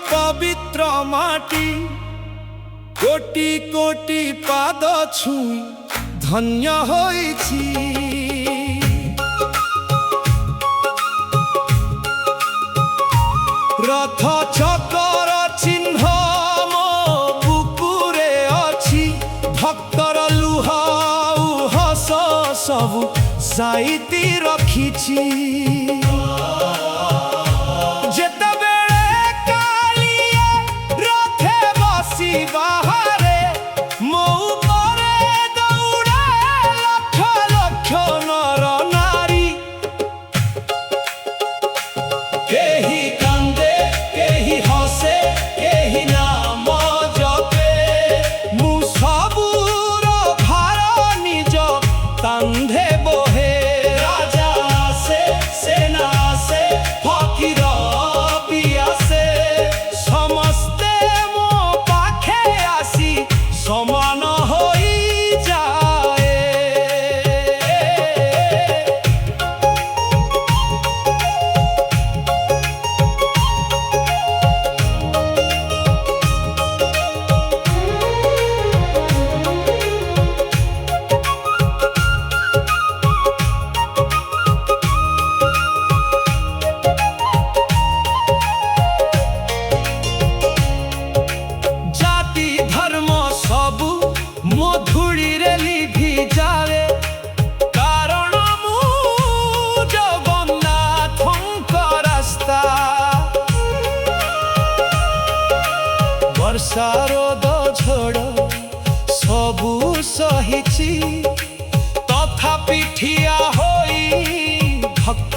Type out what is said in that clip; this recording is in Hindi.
पवित्र माटी कोटि कोटि पाद छुई धन्य होइछि। रथ चकर चिन्ह मो बुकुरे अछि, भक्तर लुह हस सबु साइति रखिछि। बाहरे मो परे दौड़े लक्ष लक्ष नर नारी, केही कांदे केही हसे केही नाम जपे, मु सबुर भार निज कांधे बोहे। राजा आसे सेना आसे फकीर भी आसे, समस्ते समान होई जाए। जाति धर्म मधुड़ी रे लिभि जाए, कारण मु जगन्नाथंक रास्ता। वर्षा रोद झड़ सबु सहिछि, तथापि ठिया होई भक्त